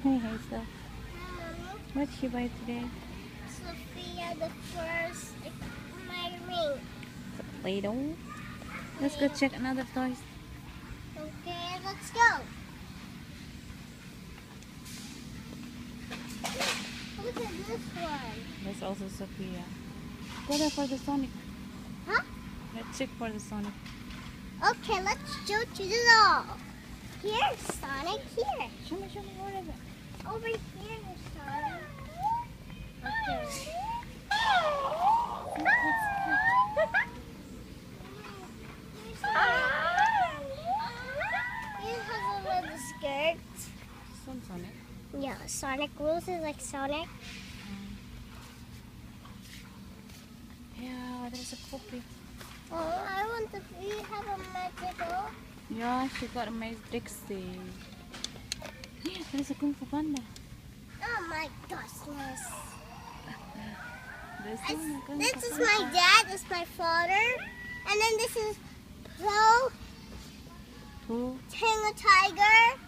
Hey Hazel, Mommy, what did you buy today? Sophia, the first, my ring. The playdoh. Let's go check another toys. Okay, let's go. Look at this one. There's also Sophia. Go there for the Sonic. Huh? Let's check for the Sonic. Okay, let's go to the doll. Here's Sonic, here. Show me, what is it? Over here is Sonic. Okay. He has a little skirt. Some Sonic. Yeah, Sonic rules is like Sonic. Yeah, there's a puppy. Oh, I want to have a magical. Yeah, she got a Dixie. There's a Kung Fu Panda. Oh my goodness. This This is my dad, this is my father, and then this is Pro Who? Tango Tiger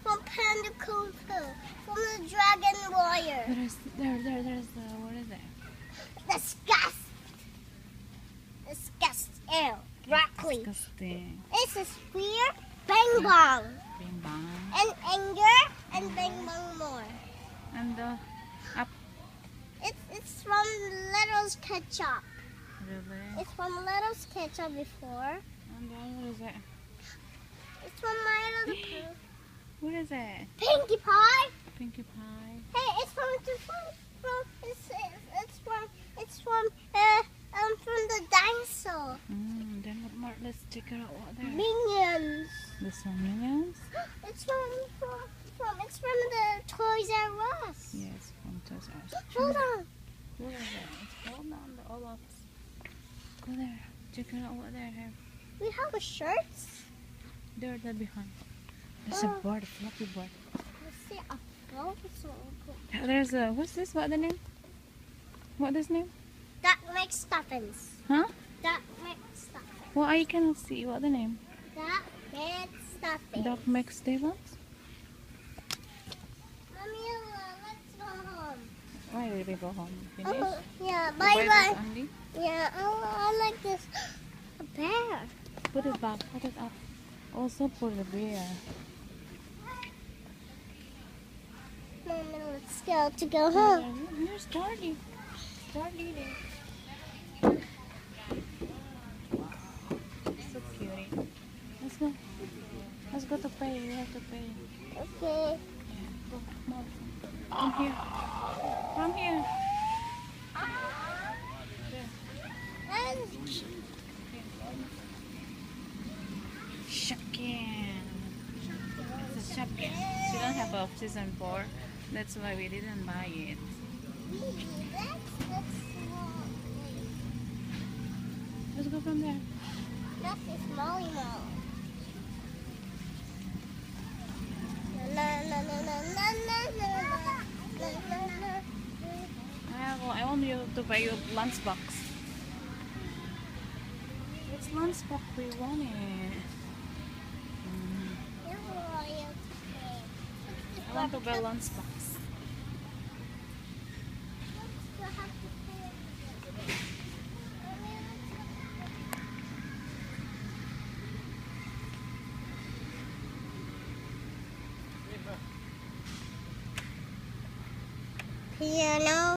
from Panda Kung Fu, from the Dragon Warrior. There's the, what is it? Disgust. Disgust. Ew. Broccoli. Disgusting. This is fear, bang bong, Bing bang. and anger, and bang bong more. And the up. It's from Little's Ketchup. Really? It's from Little's Ketchup before. And then what is it? It's from my little What is it? Pinkie Pie. Pinkie Pie. Hey, it's from the dinosaur. Then what more? Let's check it out. What there? Minions. The some minions? It's from the Toys R Us. Yes, from Toys R Us. Hold on. What is it? It's hold on the all of. Go there. Check it out what there. We have a shirt. There behind. There's a board, a floppy board. Let's see a photo. There's a, what's this? What the name? What this name? That makes stuffings. Huh? That makes stuffings. Well, I cannot see. What the name? That makes stuffings. Doc McStevens? Mommy, let's go home. Why did we go home? Finish? Oh, yeah, You bye buy bye. this only? Yeah, I like this. A bear. Put it back. Put it up. Also for the bear. Mommy, let's go to go home. Here's Charlie. Charlie there. So cute. Let's go. Let's go to pay. We have to pay. Okay. Go. Come on. Come here. Come here. And Shopkin. It's a Shopkin. She don't have a season 4. That's why we didn't buy it. Let's go from there. that's a Molly Mo. Na na na na na na na na. I want you to buy your lunchbox. Which lunchbox we want it? I want to buy lunchbox. Piano.